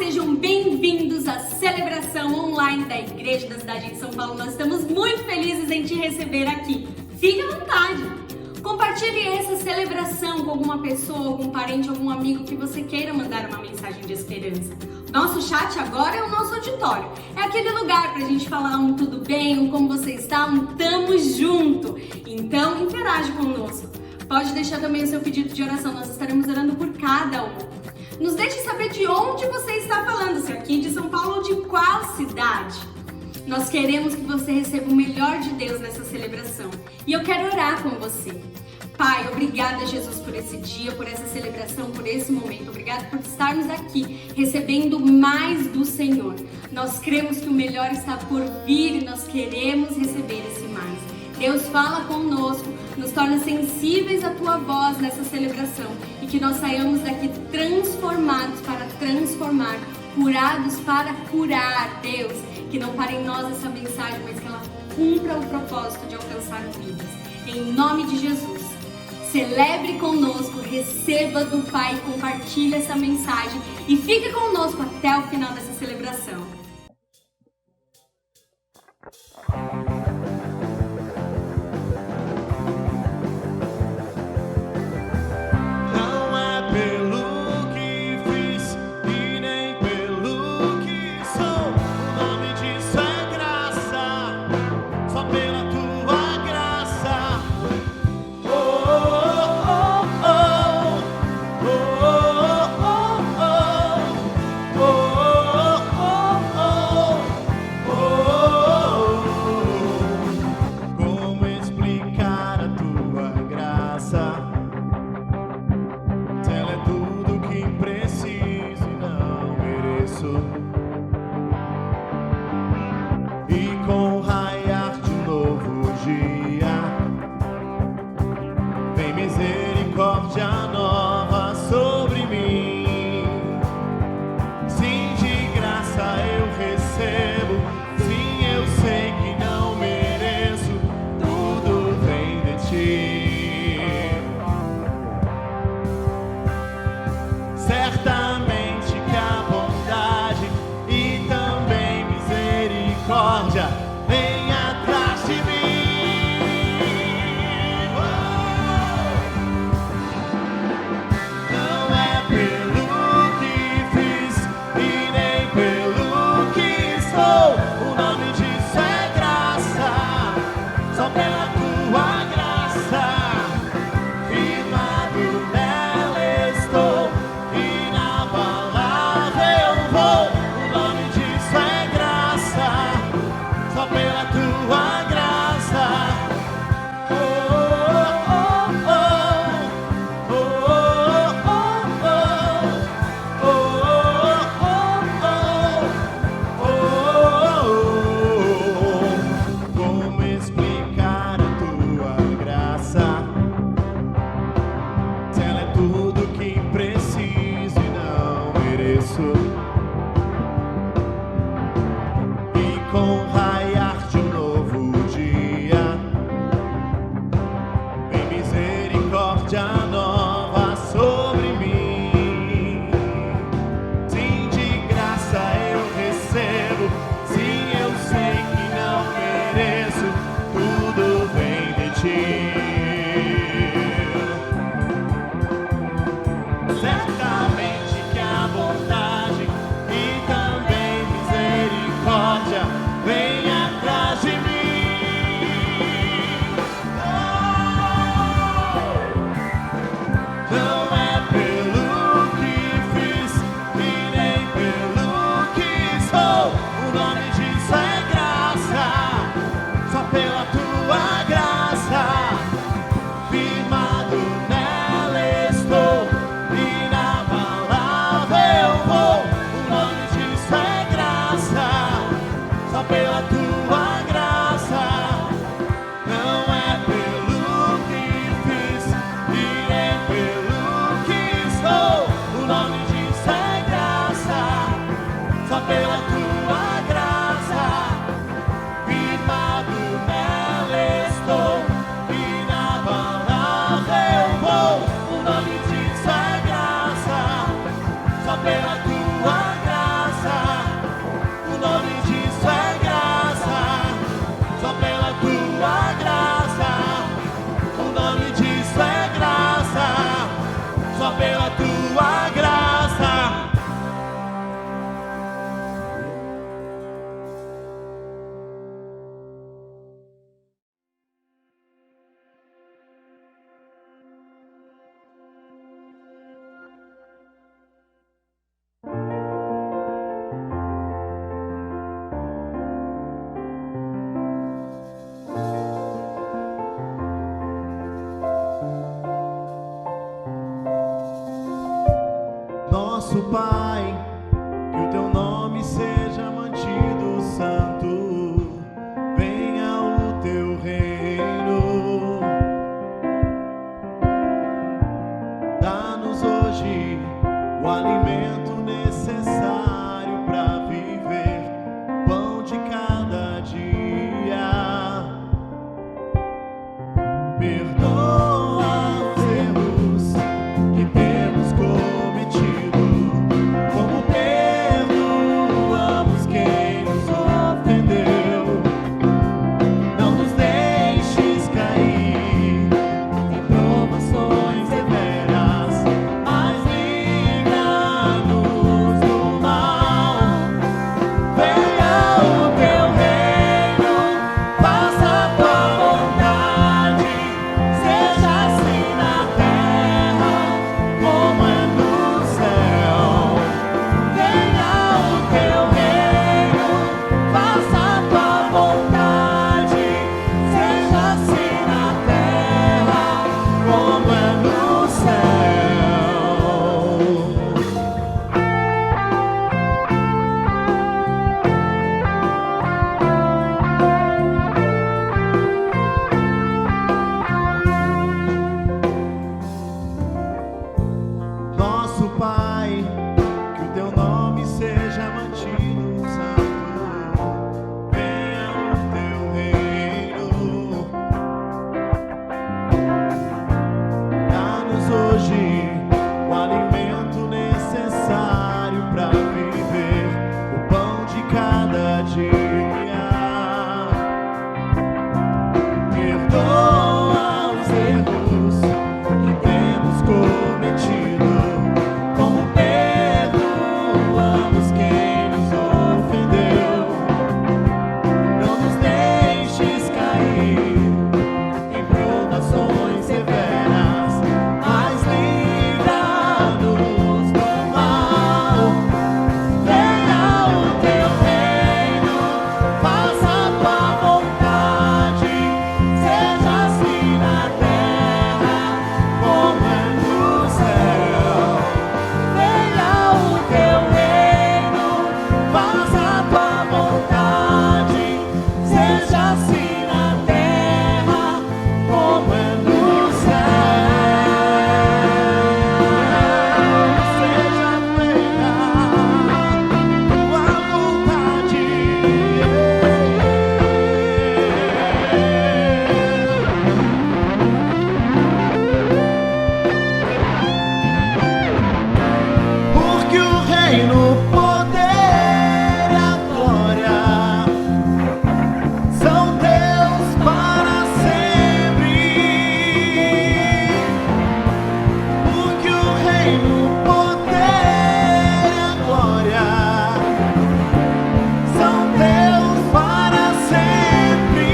sejam bem-vindos à celebração online da Igreja da Cidade de São Paulo. Nós estamos muito felizes em te receber aqui. Fique à vontade. Compartilhe essa celebração com alguma pessoa, algum parente, algum amigo que você queira mandar uma mensagem de esperança. Nosso chat agora é o nosso auditório. É aquele lugar pra gente falar um tudo bem, um como você está, um tamo junto. Então, interage conosco. Pode deixar também o seu pedido de oração, nós estaremos orando por cada um. Nos deixe saber de onde você está falando, se aqui de São Paulo ou de qual cidade. Nós queremos que você receba o melhor de Deus nessa celebração. E eu quero orar com você. Pai, obrigada, Jesus, por esse dia, por essa celebração, por esse momento. Obrigada por estarmos aqui, recebendo mais do Senhor. Nós cremos que o melhor está por vir e nós queremos receber esse mais. Deus, fala conosco, nos torna sensíveis à Tua voz nessa celebração e que nós saiamos daqui transformados para transformar, curados para curar, Deus. Que não pare em nós essa mensagem, mas que ela cumpra o propósito de alcançar vidas. Em nome de Jesus, celebre conosco, receba do Pai, compartilhe essa mensagem e fique conosco até o final dessa celebração. pela tua graça. reino, o poder e a glória são teus para sempre. Porque o reino, o poder e a glória são teus para sempre.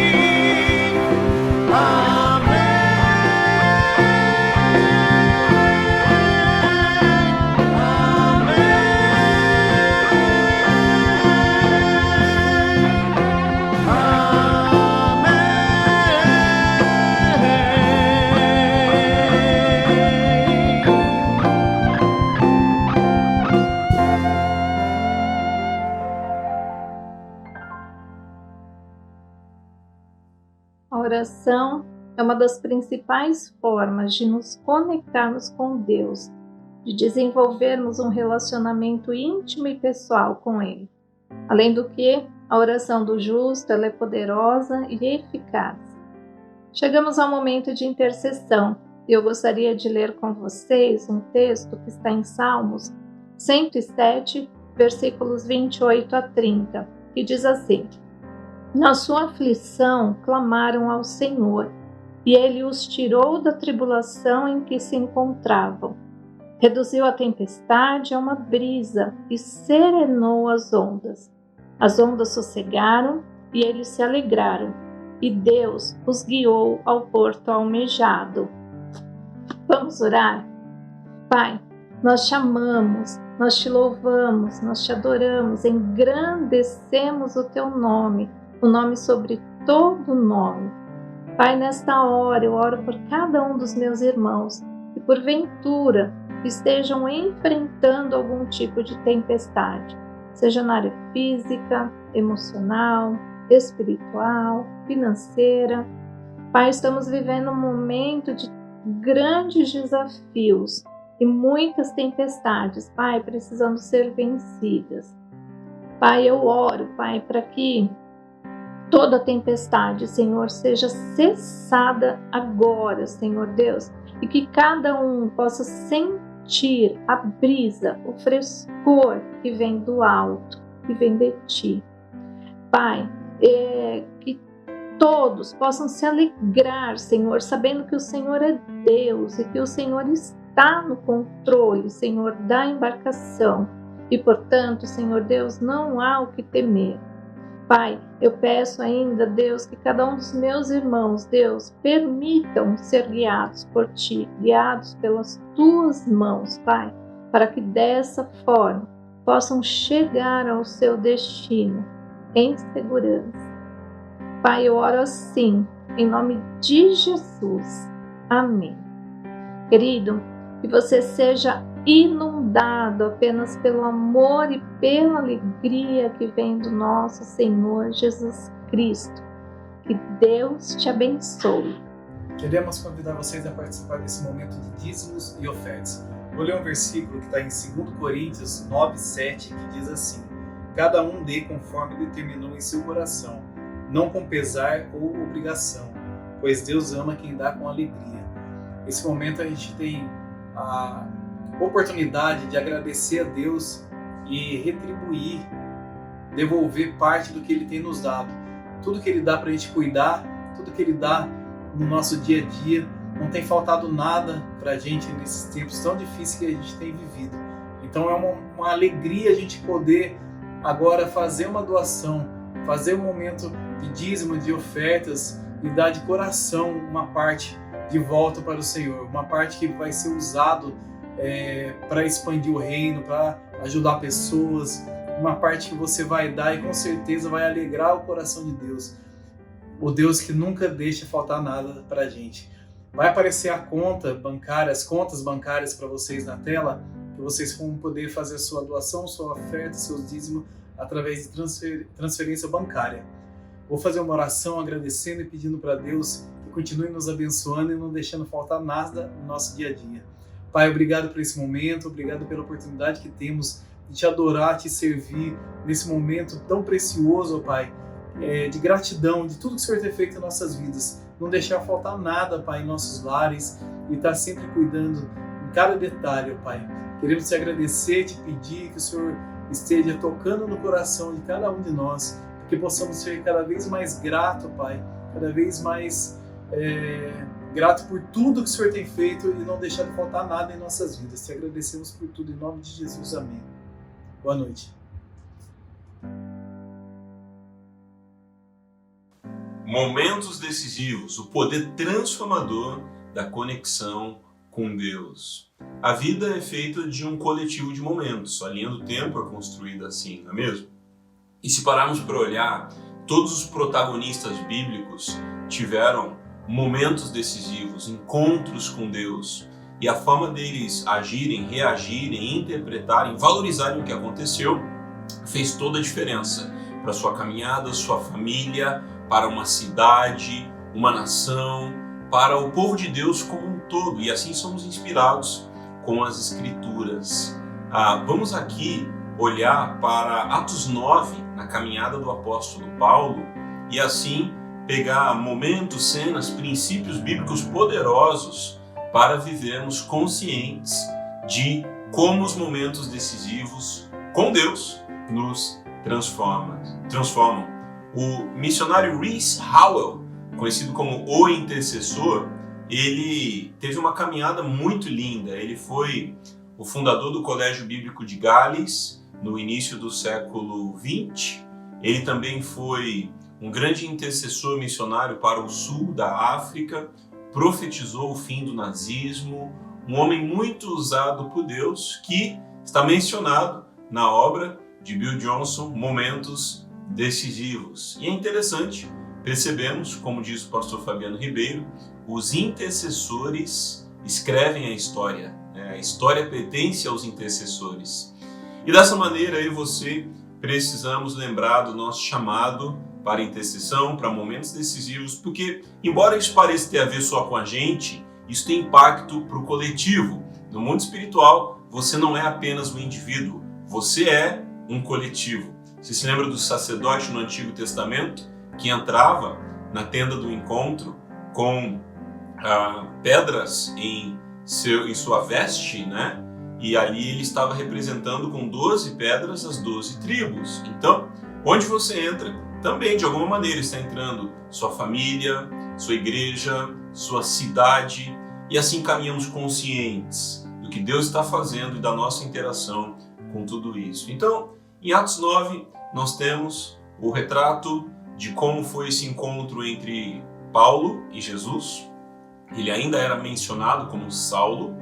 A oração é uma das principais formas de nos conectarmos com Deus, de desenvolvermos um relacionamento íntimo e pessoal com Ele. Além do que, a oração do justo ela é poderosa e eficaz. Chegamos ao momento de intercessão e eu gostaria de ler com vocês um texto que está em Salmos 107, versículos 28 a 30, que diz assim: Na sua aflição clamaram ao Senhor, e Ele os tirou da tribulação em que se encontravam. Reduziu a tempestade a uma brisa e serenou as ondas. As ondas sossegaram e eles se alegraram, e Deus os guiou ao porto almejado. Vamos orar? Pai, nós te amamos, nós te louvamos, nós te adoramos, engrandecemos o teu nome, o nome sobre todo nome. Pai, nesta hora eu oro por cada um dos meus irmãos que porventura estejam enfrentando algum tipo de tempestade, seja na área física, emocional, espiritual, financeira. Pai, estamos vivendo um momento de grandes desafios e muitas tempestades, Pai, precisando ser vencidas. Pai, eu oro, Pai, para que toda tempestade, Senhor, seja cessada agora, Senhor Deus, e que cada um possa sentir a brisa, o frescor que vem do alto, que vem de Ti. Pai, que todos possam se alegrar, Senhor, sabendo que o Senhor é Deus e que o Senhor está no controle, Senhor, da embarcação. E, portanto, Senhor Deus, não há o que temer. Pai, eu peço ainda, Deus, que cada um dos meus irmãos, Deus, permitam ser guiados por Ti, guiados pelas Tuas mãos, Pai, para que dessa forma possam chegar ao seu destino em segurança. Pai, eu oro assim, em nome de Jesus. Amém. Querido, que você seja inundado apenas pelo amor e pela alegria que vem do nosso Senhor Jesus Cristo. Que Deus te abençoe. Queremos convidar vocês a participar desse momento de dízimos e ofertas. Vou ler um versículo que está em 2 Coríntios 9:7, que diz assim: Cada um dê conforme determinou em seu coração, não com pesar ou obrigação, pois Deus ama quem dá com alegria. Nesse momento a gente tem a oportunidade de agradecer a Deus e retribuir, devolver parte do que Ele tem nos dado. Tudo que Ele dá para a gente cuidar, tudo que Ele dá no nosso dia a dia, não tem faltado nada para a gente nesses tempos tão difíceis que a gente tem vivido. Então é uma alegria a gente poder agora fazer uma doação, fazer um momento de dízimo, de ofertas e dar de coração uma parte de volta para o Senhor, uma parte que vai ser usado para expandir o reino, para ajudar pessoas, uma parte que você vai dar e com certeza vai alegrar o coração de Deus, o Deus que nunca deixa faltar nada para a gente. Vai aparecer a conta bancária, as contas bancárias para vocês na tela, que vocês vão poder fazer a sua doação, sua oferta, seus dízimos através de transferência bancária. Vou fazer uma oração agradecendo e pedindo para Deus que continue nos abençoando e não deixando faltar nada no nosso dia a dia. Pai, obrigado por esse momento, obrigado pela oportunidade que temos de te adorar, te servir nesse momento tão precioso, Pai, de gratidão de tudo que o Senhor tem feito em nossas vidas. Não deixar faltar nada, Pai, em nossos lares e estar sempre cuidando em cada detalhe, Pai. Queremos te agradecer, te pedir que o Senhor esteja tocando no coração de cada um de nós, que possamos ser cada vez mais grato, Pai, cada vez mais grato por tudo que o Senhor tem feito e não deixar de faltar nada em nossas vidas. Te agradecemos por tudo, em nome de Jesus. Amém. Boa noite. Momentos decisivos, o poder transformador da conexão com Deus. A vida é feita de um coletivo de momentos, a linha do tempo é construída assim, não é mesmo? E se pararmos para olhar, todos os protagonistas bíblicos tiveram momentos decisivos, encontros com Deus, e a forma deles agirem, reagirem, interpretarem, valorizarem o que aconteceu fez toda a diferença para sua caminhada, sua família, para uma cidade, uma nação, para o povo de Deus como um todo. E assim somos inspirados com as Escrituras. Vamos aqui olhar para Atos 9, na caminhada do apóstolo Paulo, e assim pegar momentos, cenas, princípios bíblicos poderosos para vivermos conscientes de como os momentos decisivos com Deus nos transformam. O missionário Rees Howell, conhecido como o intercessor, ele teve uma caminhada muito linda. Ele foi o fundador do Colégio Bíblico de Gales no início do século XX. Ele também foi um grande intercessor missionário para o sul da África, profetizou o fim do nazismo, um homem muito usado por Deus, que está mencionado na obra de Bill Johnson, Momentos Decisivos. E é interessante, percebemos, como diz o pastor Fabiano Ribeiro, os intercessores escrevem a história, né? A história pertence aos intercessores. E dessa maneira, eu e você precisamos lembrar do nosso chamado para intercessão, para momentos decisivos, porque, embora isso pareça ter a ver só com a gente, isso tem impacto para o coletivo. No mundo espiritual, você não é apenas um indivíduo, você é um coletivo. Você se lembra do sacerdote no Antigo Testamento que entrava na tenda do encontro com pedras em sua veste, né? E ali ele estava representando com 12 pedras as 12 tribos. Então, onde você entra, também de alguma maneira está entrando sua família, sua igreja, sua cidade, e assim caminhamos conscientes do que Deus está fazendo e da nossa interação com tudo isso. Então, em Atos 9, nós temos o retrato de como foi esse encontro entre Paulo e Jesus. Ele ainda era mencionado como Saulo,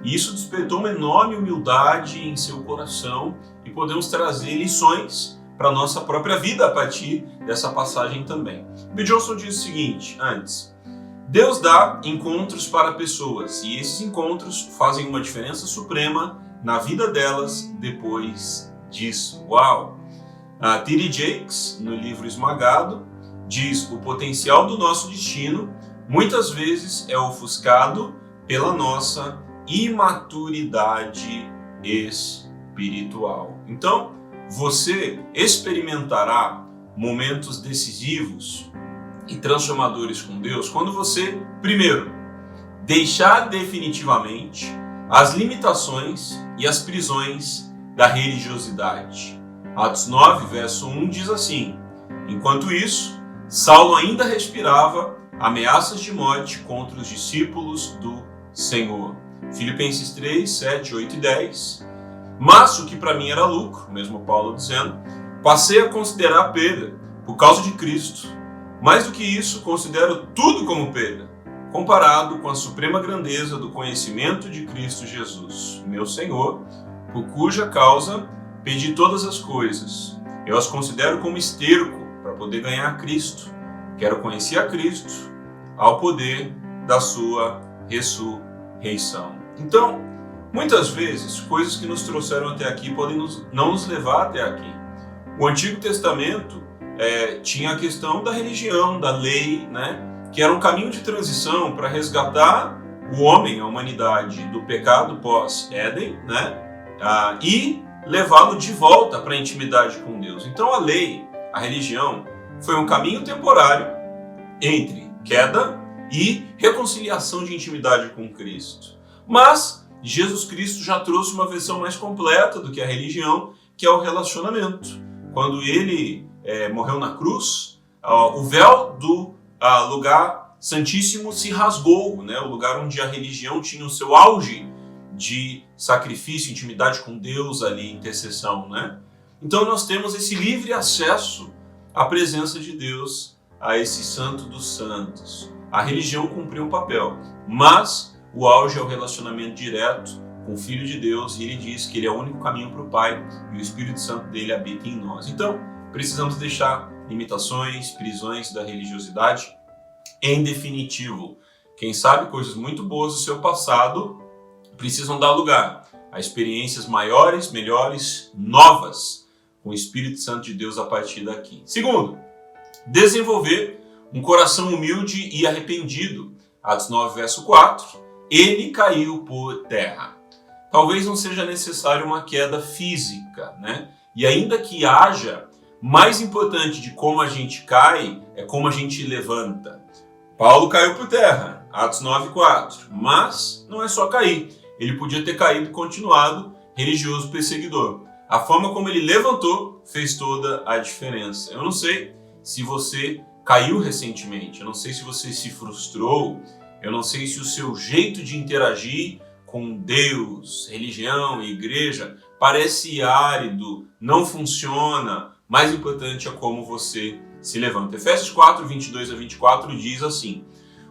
e isso despertou uma enorme humildade em seu coração, e podemos trazer lições para a nossa própria vida a partir dessa passagem também. Bill Johnson diz o seguinte, antes: Deus dá encontros para pessoas, e esses encontros fazem uma diferença suprema na vida delas depois disso. Uau! T.D. Jakes, no livro Esmagado, diz: o potencial do nosso destino muitas vezes é ofuscado pela nossa imaturidade espiritual. Então, você experimentará momentos decisivos e transformadores com Deus quando você, primeiro, deixar definitivamente as limitações e as prisões da religiosidade. Atos 9, verso 1 diz assim: enquanto isso, Saulo ainda respirava ameaças de morte contra os discípulos do Senhor. Filipenses 3, 7, 8 e 10. Mas o que para mim era lucro, mesmo Paulo dizendo, passei a considerar perda por causa de Cristo. Mais do que isso, considero tudo como perda, comparado com a suprema grandeza do conhecimento de Cristo Jesus, meu Senhor, por cuja causa perdi todas as coisas. Eu as considero como esterco para poder ganhar Cristo. Quero conhecer a Cristo ao poder da sua ressurreição. Então, muitas vezes, coisas que nos trouxeram até aqui podem não nos levar até aqui. O Antigo Testamento tinha a questão da religião, da lei, né? Que era um caminho de transição para resgatar o homem, a humanidade, do pecado pós-Éden, né? E levá-lo de volta para a intimidade com Deus. Então a lei, a religião, foi um caminho temporário entre queda e reconciliação de intimidade com Cristo. Mas Jesus Cristo já trouxe uma versão mais completa do que a religião, que é o relacionamento. Quando ele morreu na cruz, o véu do lugar santíssimo se rasgou, né? O lugar onde a religião tinha o seu auge de sacrifício, intimidade com Deus ali, intercessão, né? Então nós temos esse livre acesso à presença de Deus, a esse santo dos santos. A religião cumpriu um papel, mas o auge é o relacionamento direto com o Filho de Deus, e ele diz que ele é o único caminho para o Pai e o Espírito Santo dele habita em nós. Então, precisamos deixar limitações, prisões da religiosidade. Em definitivo, quem sabe coisas muito boas do seu passado precisam dar lugar a experiências maiores, melhores, novas, com o Espírito Santo de Deus a partir daqui. Segundo, desenvolver um coração humilde e arrependido. Atos 9, verso 4, ele caiu por terra. Talvez não seja necessário uma queda física, né? E ainda que haja, mais importante de como a gente cai é como a gente levanta. Paulo caiu por terra, Atos 9, 4, mas não é só cair. Ele podia ter caído e continuado religioso perseguidor. A forma como ele levantou fez toda a diferença. Eu não sei se você caiu recentemente, eu não sei se você se frustrou, eu não sei se o seu jeito de interagir com Deus, religião e igreja parece árido, não funciona. Mais importante é como você se levanta. Efésios 4, 22 a 24 diz assim: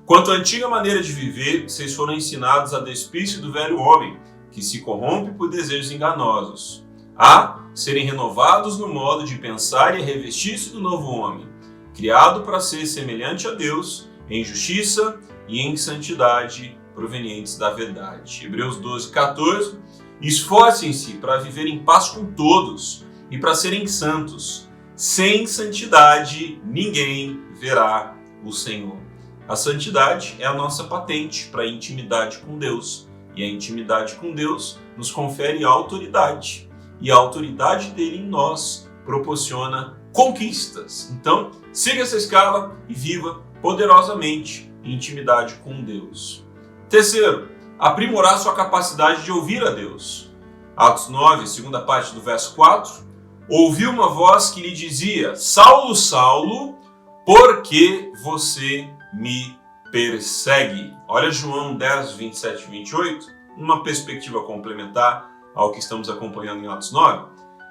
quanto à antiga maneira de viver, vocês foram ensinados a despir-se do velho homem, que se corrompe por desejos enganosos, a serem renovados no modo de pensar e a revestir-se do novo homem, criado para ser semelhante a Deus, em justiça e em santidade provenientes da verdade. Hebreus 12, 14. Esforcem-se para viver em paz com todos e para serem santos. Sem santidade, ninguém verá o Senhor. A santidade é a nossa patente para a intimidade com Deus. E a intimidade com Deus nos confere autoridade. E a autoridade dele em nós proporciona conquistas. Então, siga essa escala e viva poderosamente em intimidade com Deus. Terceiro, aprimorar sua capacidade de ouvir a Deus. Atos 9, segunda parte do verso 4. Ouviu uma voz que lhe dizia: Saulo, Saulo, por que você me persegue? Olha João 10, 27 e 28, uma perspectiva complementar ao que estamos acompanhando em Atos 9.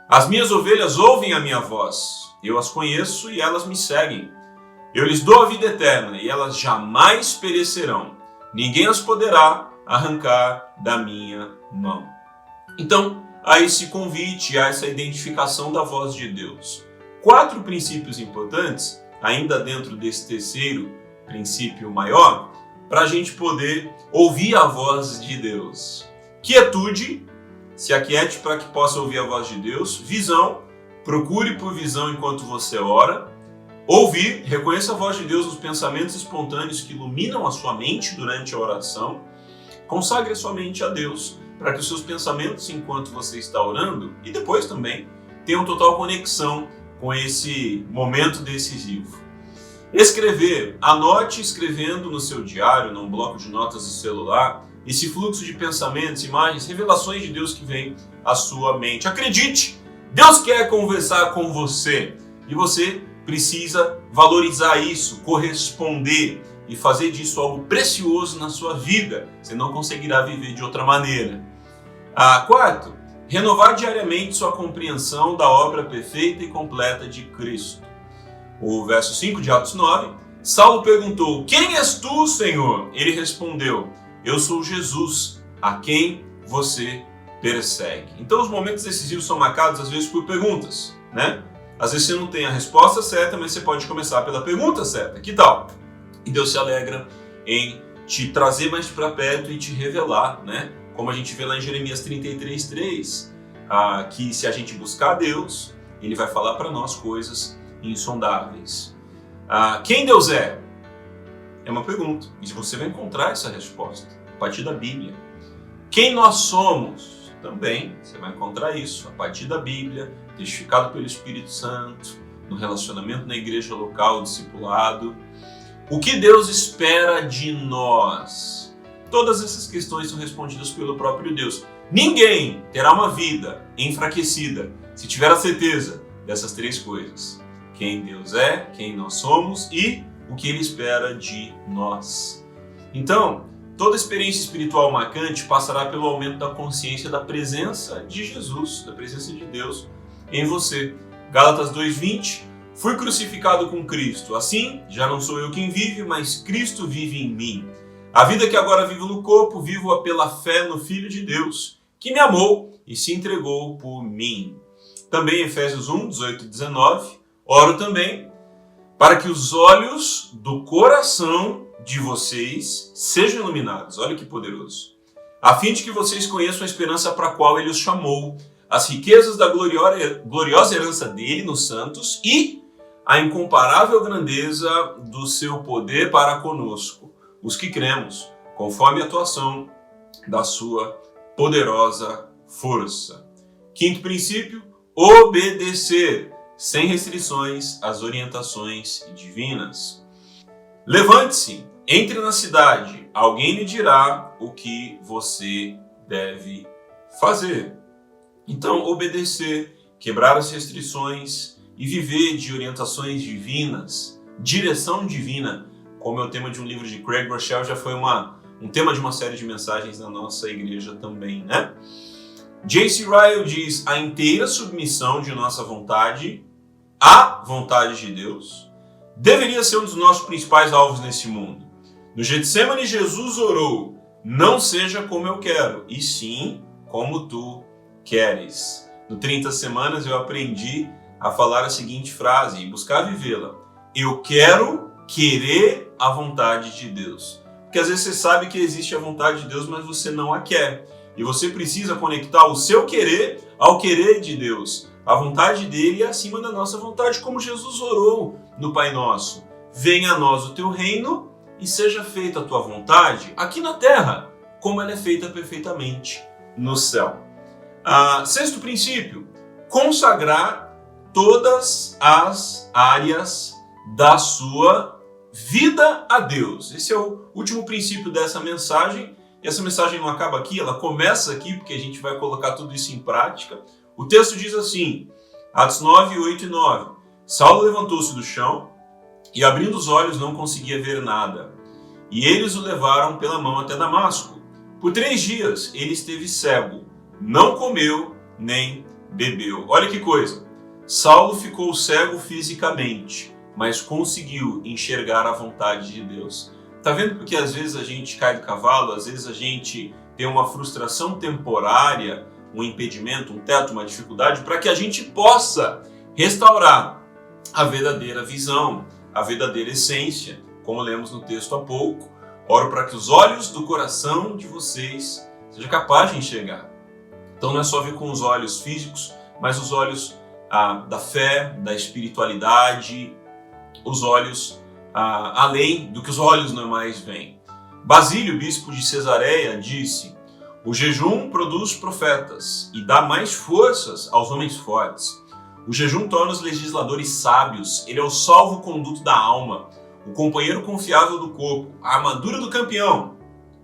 As minhas ovelhas ouvem a minha voz, eu as conheço e elas me seguem. Eu lhes dou a vida eterna e elas jamais perecerão. Ninguém as poderá arrancar da minha mão. Então, há esse convite, há essa identificação da voz de Deus. 4 princípios importantes, ainda dentro desse terceiro princípio maior, para a gente poder ouvir a voz de Deus. Quietude, se aquiete para que possa ouvir a voz de Deus. Visão, procure por visão enquanto você ora. Ouvir, reconheça a voz de Deus nos pensamentos espontâneos que iluminam a sua mente durante a oração. Consagre a sua mente a Deus, para que os seus pensamentos enquanto você está orando, e depois também, tenham total conexão com esse momento decisivo. Escrever, anote escrevendo no seu diário, num bloco de notas do celular, esse fluxo de pensamentos, imagens, revelações de Deus que vem à sua mente. Acredite, Deus quer conversar com você e você precisa valorizar isso, corresponder e fazer disso algo precioso na sua vida. Você não conseguirá viver de outra maneira. 4. Renovar diariamente sua compreensão da obra perfeita e completa de Cristo. O verso 5 de Atos 9, Saulo perguntou: quem és tu, Senhor? Ele respondeu: eu sou Jesus, a quem você persegue. Então os momentos decisivos são marcados às vezes por perguntas, né? Às vezes você não tem a resposta certa, mas você pode começar pela pergunta certa. Que tal? E Deus se alegra em te trazer mais para perto e te revelar, né? Como a gente vê lá em Jeremias 33:3, que se a gente buscar Deus, Ele vai falar para nós coisas insondáveis. Quem Deus é? É uma pergunta. E você vai encontrar essa resposta a partir da Bíblia. Quem nós somos? Também você vai encontrar isso a partir da Bíblia, testificado pelo Espírito Santo, no relacionamento na igreja local, discipulado. O que Deus espera de nós? Todas essas questões são respondidas pelo próprio Deus. Ninguém terá uma vida enfraquecida se tiver a certeza dessas três coisas: quem Deus é, quem nós somos e o que Ele espera de nós. Então, toda experiência espiritual marcante passará pelo aumento da consciência da presença de Jesus, da presença de Deus em você. Gálatas 2:20, fui crucificado com Cristo, assim já não sou eu quem vive, mas Cristo vive em mim. A vida que agora vivo no corpo, vivo-a pela fé no Filho de Deus, que me amou e se entregou por mim. Também Efésios 1:18 e 19, oro também para que os olhos do coração de vocês sejam iluminados. Olha que poderoso. A fim de que vocês conheçam a esperança para a qual Ele os chamou, as riquezas da gloriosa herança dele nos santos e a incomparável grandeza do seu poder para conosco, os que cremos, conforme a atuação da sua poderosa força. Quinto princípio, obedecer, sem restrições, às orientações divinas. Levante-se, entre na cidade, alguém lhe dirá o que você deve fazer. Então, obedecer, quebrar as restrições e viver de orientações divinas, direção divina, como é o tema de um livro de Craig Rochelle, já foi um tema de uma série de mensagens na nossa igreja também, né? J.C. Ryle diz, a inteira submissão de nossa vontade à vontade de Deus deveria ser um dos nossos principais alvos nesse mundo. No Getsemane, Jesus orou, não seja como eu quero, e sim como tu queres. No 30 semanas eu aprendi a falar a seguinte frase e buscar vivê-la. Eu quero querer a vontade de Deus. Porque às vezes você sabe que existe a vontade de Deus, mas você não a quer. E você precisa conectar o seu querer ao querer de Deus. A vontade dele é acima da nossa vontade, como Jesus orou no Pai Nosso. Venha a nós o teu reino e seja feita a tua vontade aqui na terra, como ela é feita perfeitamente no céu. Sexto princípio, consagrar todas as áreas da sua vida a Deus. Esse é o último princípio dessa mensagem. E essa mensagem não acaba aqui, ela começa aqui, porque a gente vai colocar tudo isso em prática. O texto diz assim, Atos 9, 8 e 9. Saulo levantou-se do chão e, abrindo os olhos, não conseguia ver nada. E eles o levaram pela mão até Damasco. Por 3 dias ele esteve cego, não comeu nem bebeu. Olha que coisa. Saulo ficou cego fisicamente, mas conseguiu enxergar a vontade de Deus. Tá vendo porque às vezes a gente cai do cavalo, às vezes a gente tem uma frustração temporária, um impedimento, um teto, uma dificuldade, para que a gente possa restaurar a verdadeira visão, a verdadeira essência, como lemos no texto há pouco. Oro para que os olhos do coração de vocês sejam capazes de enxergar. Então não é só ver com os olhos físicos, mas os olhos da fé, da espiritualidade, os olhos além do que os olhos normais veem. Basílio, bispo de Cesareia, disse, o jejum produz profetas e dá mais forças aos homens fortes. O jejum torna os legisladores sábios, ele é o salvo-conduto da alma, o companheiro confiável do corpo, a armadura do campeão,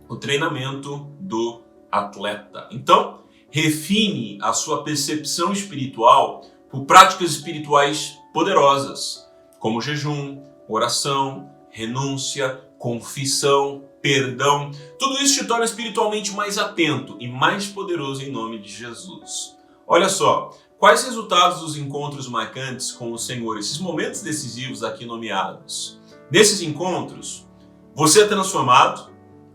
o treinamento do atleta. Então, refine a sua percepção espiritual por práticas espirituais poderosas, como jejum, oração, renúncia, confissão, perdão. Tudo isso te torna espiritualmente mais atento e mais poderoso em nome de Jesus. Olha só, quais resultados dos encontros marcantes com o Senhor, esses momentos decisivos aqui nomeados? Nesses encontros, você é transformado.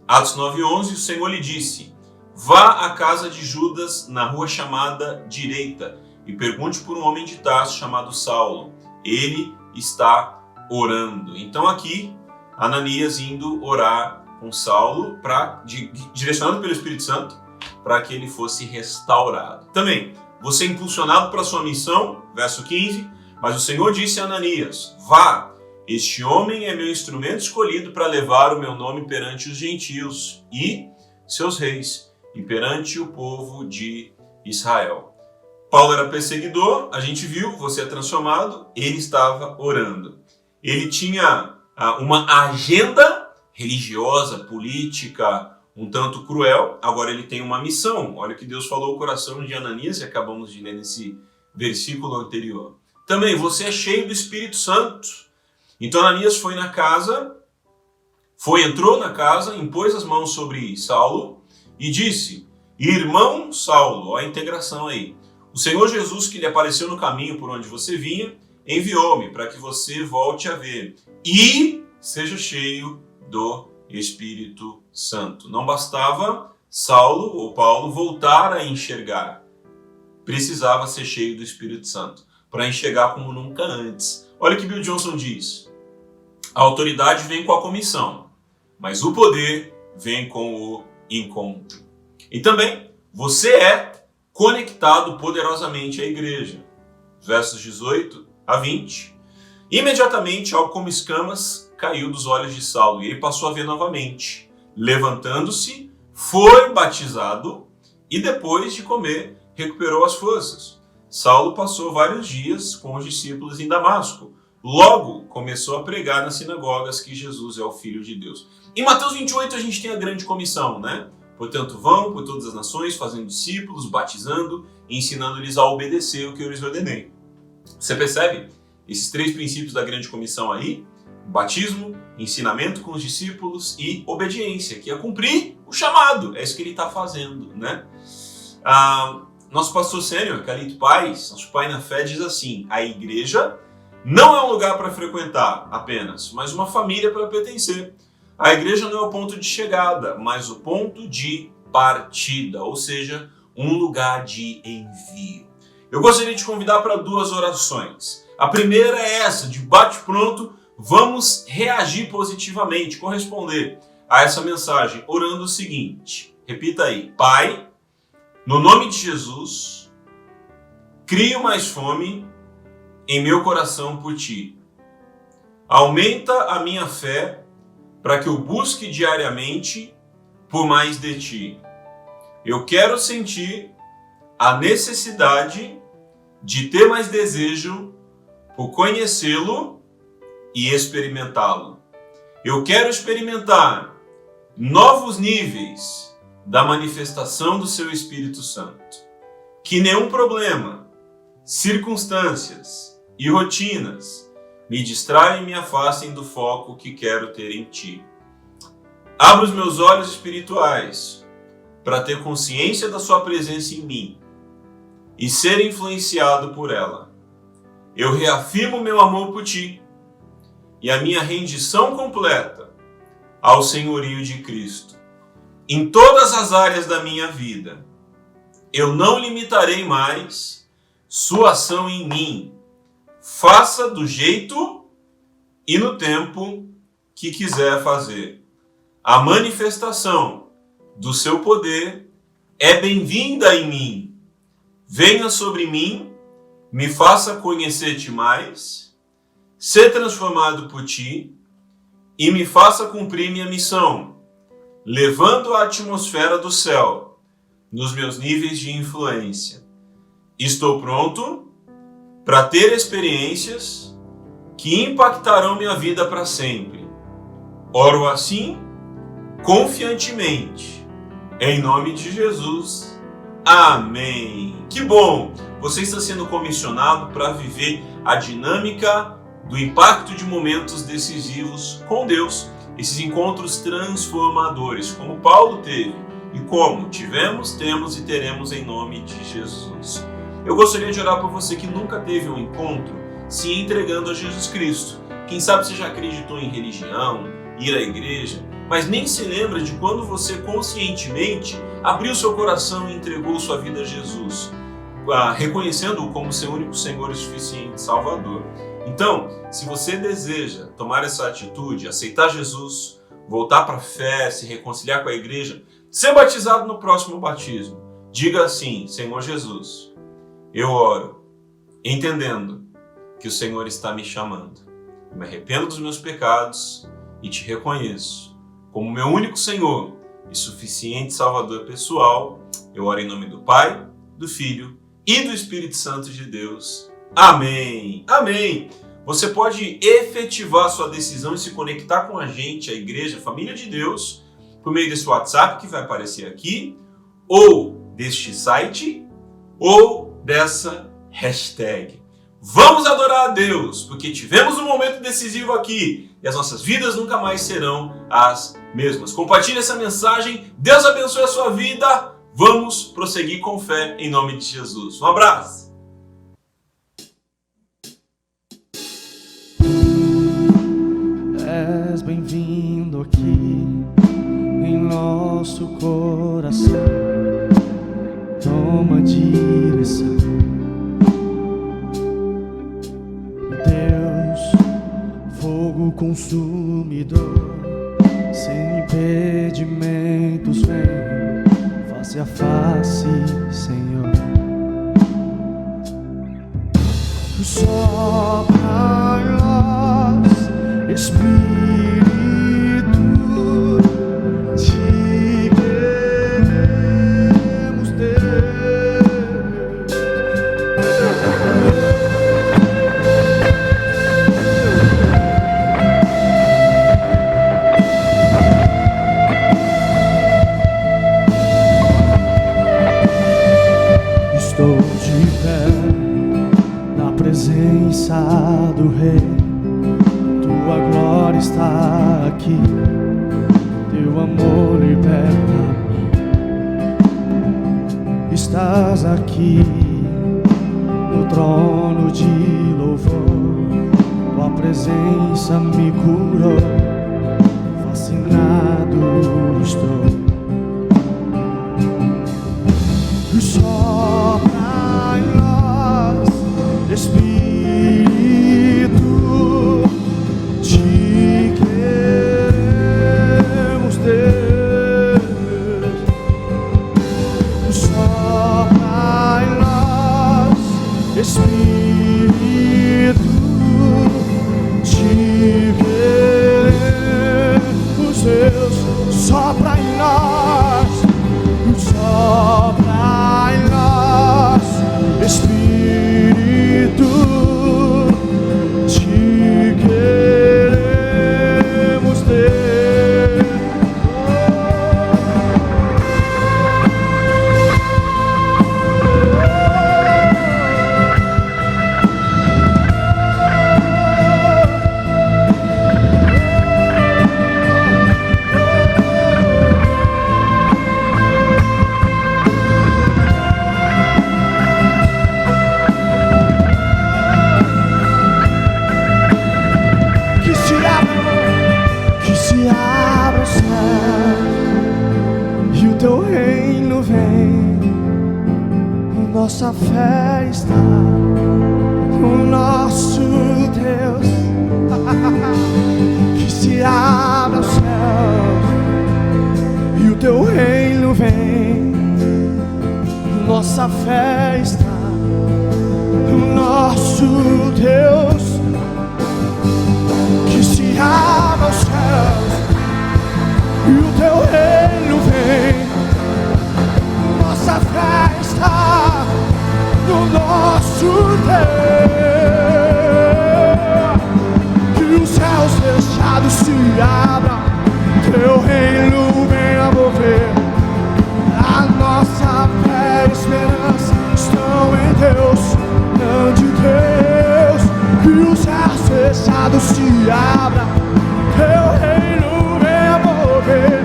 Atos 9:11, o Senhor lhe disse, vá à casa de Judas na rua chamada Direita e pergunte por um homem de Tarso chamado Saulo. Ele está orando. Então aqui, Ananias indo orar com Saulo, direcionado pelo Espírito Santo, para que ele fosse restaurado. Também, você é impulsionado para a sua missão, verso 15, mas o Senhor disse a Ananias, vá, este homem é meu instrumento escolhido para levar o meu nome perante os gentios e seus reis, e perante o povo de Israel. Paulo era perseguidor, a gente viu, você é transformado, ele estava orando. Ele tinha uma agenda religiosa, política, um tanto cruel, agora ele tem uma missão. Olha o que Deus falou ao coração de Ananias e acabamos de ler nesse versículo anterior. Também, você é cheio do Espírito Santo. Então Ananias entrou na casa, impôs as mãos sobre Saulo e disse: irmão Saulo, ó a integração aí, o Senhor Jesus, que lhe apareceu no caminho por onde você vinha, enviou-me para que você volte a ver e seja cheio do Espírito Santo. Não bastava Saulo ou Paulo voltar a enxergar, precisava ser cheio do Espírito Santo para enxergar como nunca antes. Olha o que Bill Johnson diz: a autoridade vem com a comissão, mas o poder vem com o encontro. E também, você é conectado poderosamente à igreja. Versos 18 a 20. Imediatamente, algo como escamas caiu dos olhos de Saulo e ele passou a ver novamente. Levantando-se, foi batizado e depois de comer, recuperou as forças. Saulo passou vários dias com os discípulos em Damasco. Logo, começou a pregar nas sinagogas que Jesus é o Filho de Deus. Em Mateus 28, a gente tem a grande comissão, né? Portanto, vão por todas as nações, fazendo discípulos, batizando e ensinando-lhes a obedecer o que eu lhes ordenei. Você percebe esses 3 princípios da grande comissão aí? Batismo, ensinamento com os discípulos e obediência, que é cumprir o chamado. É isso que ele está fazendo, né? Nosso pastor sênior, Calito Paz, nosso pai na fé, diz assim: a igreja não é um lugar para frequentar apenas, mas uma família para pertencer. A igreja não é o ponto de chegada, mas o ponto de partida, ou seja, um lugar de envio. Eu gostaria de te convidar para 2 orações. A primeira é essa, de bate-pronto, vamos reagir positivamente, corresponder a essa mensagem, orando o seguinte. Repita aí: Pai, no nome de Jesus, crio mais fome em meu coração por Ti. Aumenta a minha fé para que eu busque diariamente por mais de Ti. Eu quero sentir a necessidade de ter mais desejo por conhecê-lo e experimentá-lo. Eu quero experimentar novos níveis da manifestação do Seu Espírito Santo. Que nenhum problema, circunstâncias e rotinas me distraem e me afastem do foco que quero ter em Ti. Abra os meus olhos espirituais para ter consciência da Sua presença em mim e ser influenciado por ela. Eu reafirmo meu amor por Ti e a minha rendição completa ao senhorio de Cristo. Em todas as áreas da minha vida, eu não limitarei mais Sua ação em mim. Faça do jeito e no tempo que quiser fazer. A manifestação do Seu poder é bem-vinda em mim. Venha sobre mim, me faça conhecer-Te mais, ser transformado por Ti e me faça cumprir minha missão, levando a atmosfera do céu nos meus níveis de influência. Estou pronto para ter experiências que impactarão minha vida para sempre. Oro assim, confiantemente, em nome de Jesus. Amém. Que bom! Você está sendo comissionado para viver a dinâmica do impacto de momentos decisivos com Deus, esses encontros transformadores, como Paulo teve e como tivemos, temos e teremos em nome de Jesus. Eu gostaria de orar por você que nunca teve um encontro se entregando a Jesus Cristo. Quem sabe você já acreditou em religião, ir à igreja, mas nem se lembra de quando você conscientemente abriu seu coração e entregou sua vida a Jesus, reconhecendo-o como seu único Senhor e suficiente Salvador. Então, se você deseja tomar essa atitude, aceitar Jesus, voltar para a fé, se reconciliar com a igreja, ser batizado no próximo batismo, diga assim: Senhor Jesus, eu oro, entendendo que o Senhor está me chamando. Eu me arrependo dos meus pecados e Te reconheço como meu único Senhor e suficiente Salvador pessoal. Eu oro em nome do Pai, do Filho e do Espírito Santo de Deus. Amém. Amém. Você pode efetivar sua decisão e se conectar com a gente, a igreja, a família de Deus, por meio desse WhatsApp que vai aparecer aqui, ou deste site, ou dessa hashtag. Vamos adorar a Deus, porque tivemos um momento decisivo aqui e as nossas vidas nunca mais serão as mesmas. Compartilhe essa mensagem, Deus abençoe a sua vida, vamos prosseguir com fé em nome de Jesus. Um abraço! És bem-vindo aqui em nosso coração. Toma direção, Deus, fogo consumidor, sem impedimentos, vem face a face, Senhor. Sopra em nós, Espírito, te queremos ter. Estou de pé na presença do Rei. Tua glória está aqui, teu amor liberta-me. Estás aqui no trono de louvor, tua presença me curou, fascinado estou. Sopra em nós, Espírito, te queremos ter. Sopra em nós, Espírito, te queremos, Deus. Sopra em nós, sopra em nós, Espírito, te queremos ter. Que se abra o céu e o teu reino vem. Nossa fé está no nosso Deus. Que se abra o céu e o teu reino vem. Nossa fé está no nosso Deus. Que se abra os céus e o teu reino vem. Nossa fé está no nosso Deus. Que os céus fechados se abram, teu reino venha mover. A nossa fé e esperança estão em Deus, não de Deus. Que os céus fechados se abram, teu reino venha mover.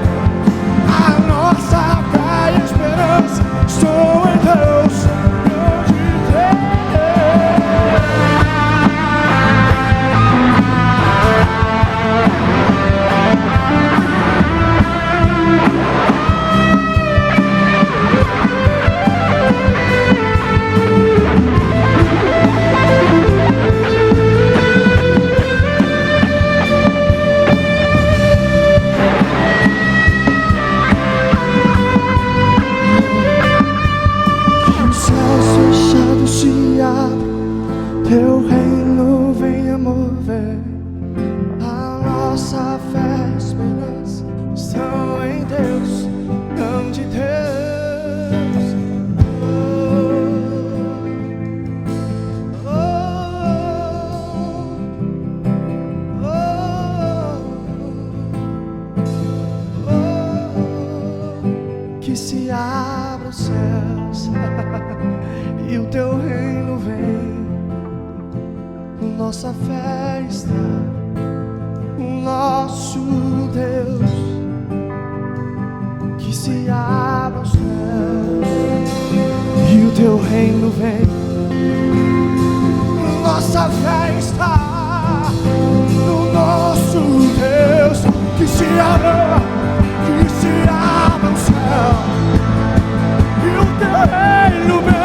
A nossa fé e esperança estão em Deus, não de teu reino venha mover. A nossa fé e esperança estão em Deus, não de Deus. nossa fé está no nosso Deus, que se abra os céus e o teu reino vem. Nossa fé está no nosso Deus, que se abra o céu e o teu reino vem.